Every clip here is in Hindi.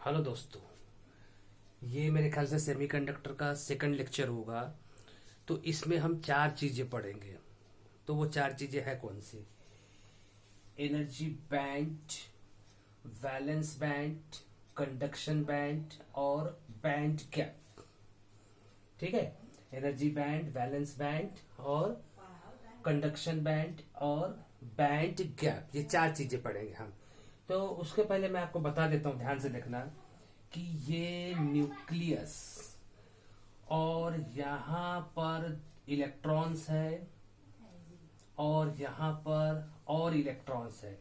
हेलो दोस्तों। ये मेरे ख्याल से सेमीकंडक्टर का सेकंड लेक्चर होगा। तो इसमें हम चार चीजें पढ़ेंगे। तो वो चार चीजें हैं कौन सी? Energy band, valence band, conduction band और बैंड गैप। ठीक है। एनर्जी बैंड, वैलेंस बैंड और कंडक्शन बैंड और बैंड गैप, ये चार चीजें पढ़ेंगे हम। तो उसके पहले मैं आपको बता देता हूं, ध्यान से देखना कि ये न्यूक्लियस और यहां पर इलेक्ट्रॉन्स है और यहां पर और इलेक्ट्रॉन्स है।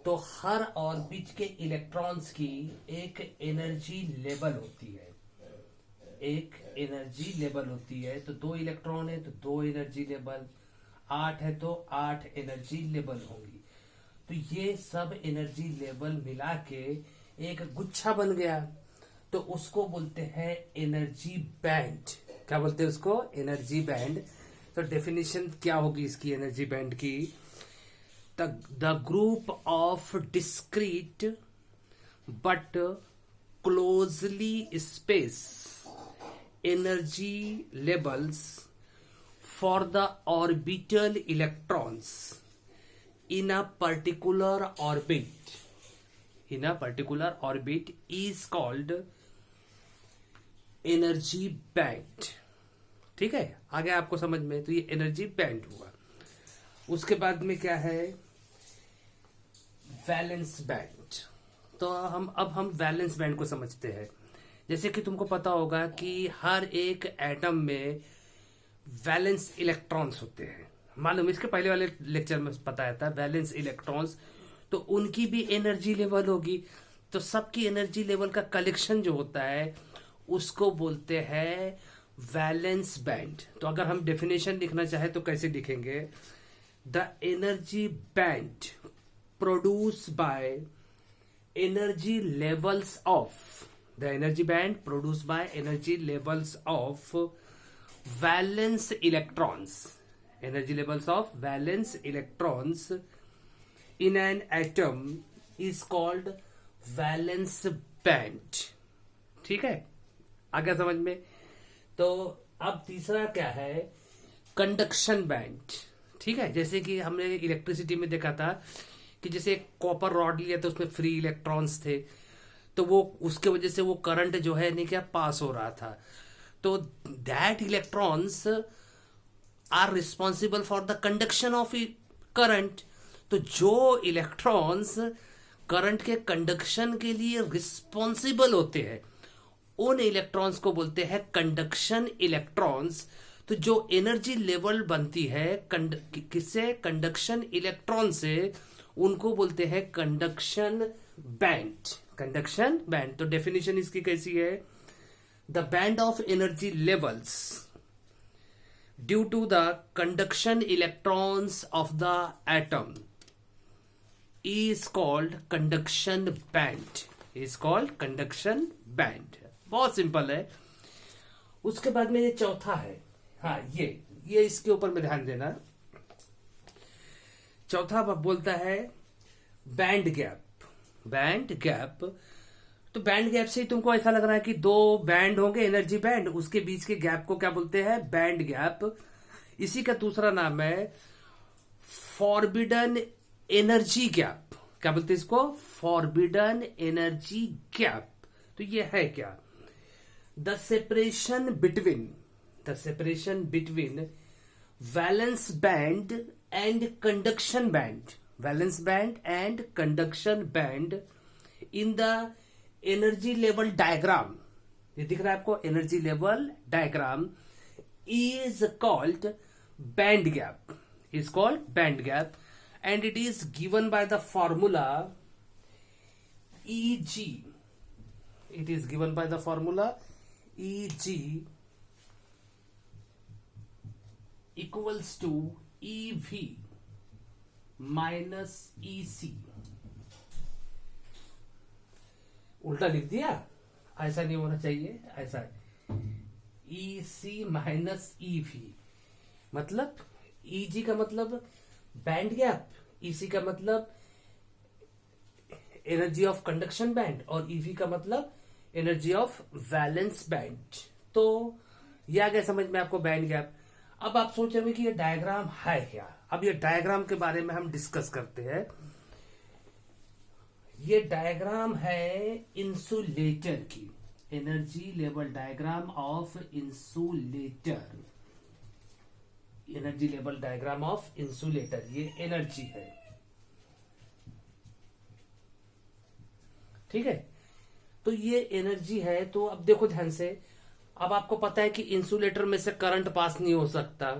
तो हर ऑर्बिट के इलेक्ट्रॉन्स की एक एनर्जी लेवल होती है। एक एनर्जी लेवल होती है। तो दो इलेक्ट्रॉन है तो दो एनर्जी लेवल, आठ है तो आठ एनर्जी लेवल होंगी। तो ये सब एनर्जी लेवल मिला के एक गुच्छा बन गया। तो उसको बोलते हैं एनर्जी बैंड। क्या बोलते हैं उसको? Energy band. तो डेफिनेशन क्या होगी इसकी एनर्जी बैंड की? The group of discrete but closely space energy levels for the orbital electrons in a particular orbit is called energy band। ठीक है, आ गया आपको समझ में? तो ये एनर्जी बैंड हुआ। उसके बाद में क्या है? Valence band. तो हम वैलेंस बैंड को समझते हैं। जैसे कि तुमको पता होगा कि हर एक एटम में वैलेंस इलेक्ट्रॉन्स होते हैं। मालूम, इसके पहले वाले लेक्चर में बताया था वैलेंस इलेक्ट्रॉन्स। तो उनकी भी एनर्जी लेवल होगी। तो सबकी एनर्जी लेवल का कलेक्शन जो होता है उसको बोलते हैं वैलेंस बैंड। तो अगर हम डेफिनेशन लिखना चाहे तो कैसे लिखेंगे? The energy band produce by energy levels of the energy band produce by energy levels of valence electrons, energy levels of valence electrons in an atom is called valence band। ठीक है, आ गया समझ में? तो अब तीसरा क्या है? Conduction band. ठीक है, जैसे कि हमने इलेक्ट्रिसिटी में देखा था कि जैसे एक कॉपर रॉड लिया तो उसमें फ्री इलेक्ट्रॉन्स थे। तो वो उसके वजह से वो करंट जो है नहीं क्या पास हो रहा था। तो that electrons are responsible for the conduction of current। तो जो इलेक्ट्रॉन्स करंट के कंडक्शन के लिए रिस्पॉन्सिबल होते हैं उन इलेक्ट्रॉन्स को बोलते हैं कंडक्शन इलेक्ट्रॉन्स। तो जो एनर्जी लेवल बनती है किससे? कंडक्शन इलेक्ट्रॉन से, उनको बोलते हैं कंडक्शन बैंड। Conduction band. तो डेफिनेशन इसकी कैसी है? The band of energy levels due to the conduction electrons of the atom is called conduction band। is called conduction band। बहुत सिंपल है। उसके बाद में ये चौथा है। हाँ, ये इसके ऊपर में ध्यान देना। चौथा बोलता है बैंड गैप। Band gap. तो बैंड गैप से ही तुमको ऐसा लग रहा है कि दो बैंड होंगे, एनर्जी बैंड, उसके बीच के गैप को क्या बोलते हैं? Band gap. इसी का दूसरा नाम है फॉरबिडन एनर्जी गैप। क्या बोलते हैं इसको? Forbidden energy gap. तो ये है क्या? The separation between valence band and conduction band. Valence band and conduction band in the energy level diagram. ये दिख रहा है आपको? Energy level diagram is called band gap. Is called band gap and it is given by the formula Eg। It is given by the formula Eg equals to EV minus EC। उल्टा लिख दिया, ऐसा नहीं होना चाहिए। ऐसा EC माइनस EV, मतलब EG का मतलब बैंड गैप, EC का मतलब एनर्जी ऑफ कंडक्शन बैंड, और ईवी का मतलब एनर्जी ऑफ वैलेंस बैंड। तो ये आ गया समझ में आपको बैंड गैप। अब आप सोच रहे कि ये डायग्राम है क्या। अब ये डायग्राम के बारे में हम डिस्कस करते हैं। ये डायग्राम है इंसुलेटर की, energy level diagram of insulator, energy level diagram of insulator. ये एनर्जी है, ठीक है। तो ये एनर्जी है। तो अब देखो ध्यान से, अब आपको पता है कि इंसुलेटर में से करंट पास नहीं हो सकता,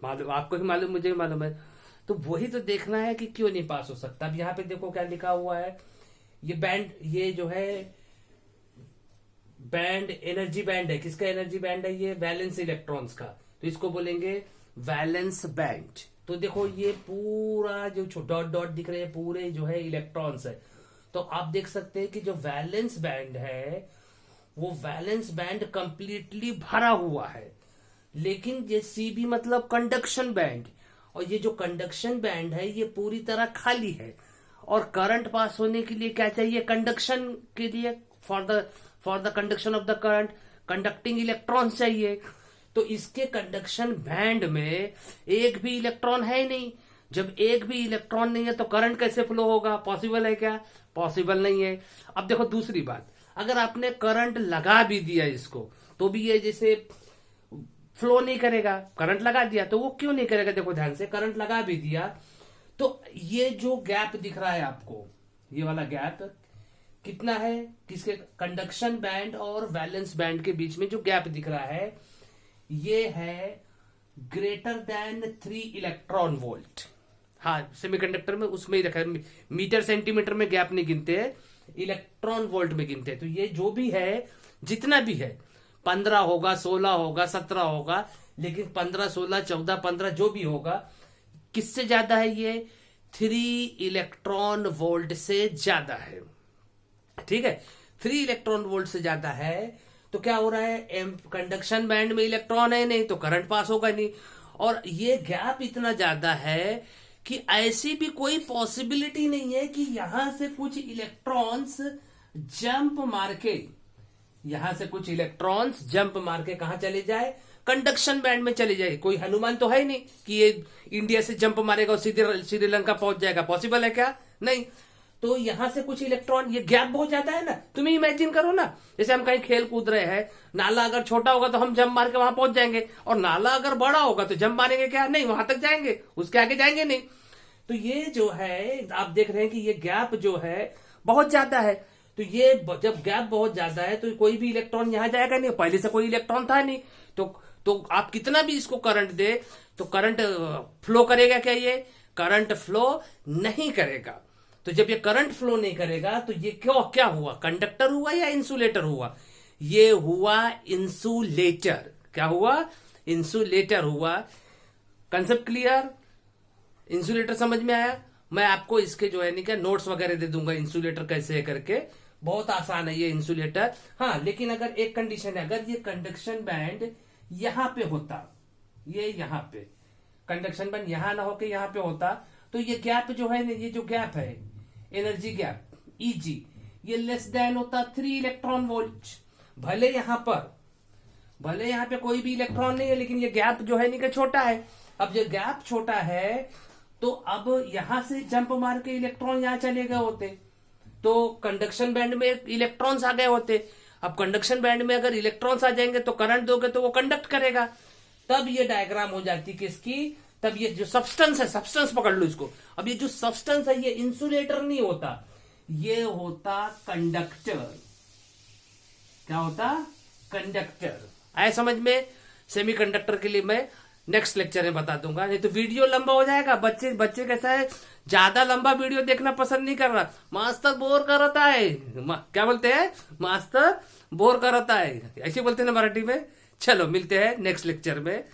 मालूम, आपको भी मालूम, मुझे भी मालूम है। तो वही तो देखना है कि क्यों नहीं पास हो सकता। अब यहां पे देखो क्या लिखा हुआ है, ये बैंड, ये जो है बैंड, एनर्जी बैंड है। किसका एनर्जी बैंड है? ये वैलेंस इलेक्ट्रॉन्स का। तो इसको बोलेंगे वैलेंस बैंड। तो देखो ये पूरा जो डॉट डॉट दिख रहे हैं पूरे जो है इलेक्ट्रॉन्स है। तो आप देख सकते हैं कि जो वैलेंस बैंड है वो वैलेंस बैंड कंप्लीटली भरा हुआ है। लेकिन ये सीबी मतलब कंडक्शन बैंड, और ये जो कंडक्शन बैंड है ये पूरी तरह खाली है। और करंट पास होने के लिए क्या चाहिए? कंडक्शन के लिए, for the conduction of the current, conducting electron चाहिए। तो इसके कंडक्शन बैंड में एक भी इलेक्ट्रॉन है नहीं। जब एक भी इलेक्ट्रॉन नहीं है तो करंट कैसे फ्लो होगा? पॉसिबल है क्या? पॉसिबल नहीं है। अब देखो दूसरी बात, अगर आपने करंट लगा भी दिया इसको तो भी ये जैसे फ्लो नहीं करेगा। करंट लगा दिया तो वो क्यों नहीं करेगा? देखो ध्यान से, करंट लगा भी दिया तो ये जो गैप दिख रहा है आपको, ये वाला गैप कितना है? किसके? कंडक्शन बैंड और वैलेंस बैंड के बीच में जो गैप दिख रहा है ये है ग्रेटर देन 3 इलेक्ट्रॉन वोल्ट। हाँ, सेमीकंडक्टर में उसमें ही रखा है, मीटर सेंटीमीटर में गैप नहीं गिनते हैं, इलेक्ट्रॉन वोल्ट में गिनते हैं। तो ये जो भी है, जितना भी है, 15 होगा, 16 होगा, 17 होगा, लेकिन 15, 16, 14, 15 जो भी होगा, किससे ज्यादा है? ये 3 इलेक्ट्रॉन वोल्ट से ज्यादा है, ठीक है। 3 इलेक्ट्रॉन वोल्ट से ज्यादा है तो क्या हो रहा है? कंडक्शन बैंड में इलेक्ट्रॉन है नहीं तो करंट पास होगा नहीं। और ये गैप इतना ज्यादा है कि ऐसी भी कोई पॉसिबिलिटी नहीं है कि यहां से कुछ इलेक्ट्रॉन्स जंप मार के, यहां से कुछ इलेक्ट्रॉन्स जंप मार के कहां चले जाए? कंडक्शन बैंड में चले जाए। कोई अनुमान तो है नहीं कि ये इंडिया से जंप मारेगा और सीधे श्रीलंका पहुंच जाएगा। पॉसिबल है क्या? नहीं। तो यहां से कुछ इलेक्ट्रॉन, ये गैप बहुत ज्यादा है ना। तुम इमेजिन करो ना, जैसे हम कहीं खेल कूद रहे हैं, नाला अगर छोटा होगा तो हम जंप मार के वहां पहुंच जाएंगे, और नाला अगर बड़ा होगा तो जंप मारेंगे क्या? नहीं, वहां तक जाएंगे, उसके आगे जाएंगे नहीं। तो ये जो है आप देख रहे हैं कि ये गैप जो है बहुत ज्यादा है। तो ये जब गैप बहुत ज्यादा है तो कोई भी इलेक्ट्रॉन यहां जाएगा नहीं, पहले से कोई इलेक्ट्रॉन था नहीं। तो आप कितना भी इसको करंट दे तो करंट फ्लो करेगा क्या? ये करंट फ्लो नहीं करेगा। तो जब ये करंट फ्लो नहीं करेगा तो ये क्या हुआ? कंडक्टर हुआ या इंसुलेटर हुआ? ये हुआ इंसुलेटर। क्या हुआ? इंसुलेटर हुआ। Concept clear? इंसुलेटर समझ में आया? मैं आपको इसके जो है नहीं क्या नोट्स वगैरह दे दूंगा, इंसुलेटर कैसे है करके। बहुत आसान है ये इंसुलेटर। हाँ, लेकिन अगर एक कंडीशन है, अगर ये कंडक्शन बैंड यहां पे होता, ये यहां पे कंडक्शन बैंड यहां ना होके यहां पे होता, तो ये गैप जो है ना, ये जो गैप है एनर्जी गैप Eg, ये लेस देन होता 3 इलेक्ट्रॉन वोल्ट। भले यहां पे कोई भी इलेक्ट्रॉन नहीं है, लेकिन ये गैप जो है नहीं का छोटा है। अब ये गैप छोटा है तो अब यहां से जंप मार के इलेक्ट्रॉन यहां चले गए होते तो कंडक्शन बैंड में इलेक्ट्रॉन्स आ गए होते। अब कंडक्शन बैंड में अगर इलेक्ट्रॉन्स आ जाएंगे तो करंट दोगे तो वो कंडक्ट करेगा। तब ये डायग्राम हो जाती किसकी? तब ये जो सब्सटेंस है, सब्सटेंस पकड़ लो इसको। अब ये जो सब्सटेंस है ये इंसुलेटर नहीं होता, ये होता कंडक्टर। क्या होता? कंडक्टर। आए समझ में? सेमीकंडक्टर के लिए मैं नेक्स्ट लेक्चर में बता दूंगा, नहीं तो वीडियो लंबा हो जाएगा। बच्चे कैसा है, ज्यादा लंबा वीडियो देखना पसंद नहीं कर रहा। मास्टर बोर करता है, क्या बोलते हैं? मास्टर बोर करता है, ऐसे बोलते हैं ना मराठी में। चलो मिलते हैं नेक्स्ट लेक्चर में।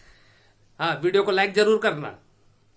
हाँ, वीडियो को लाइक जरूर करना।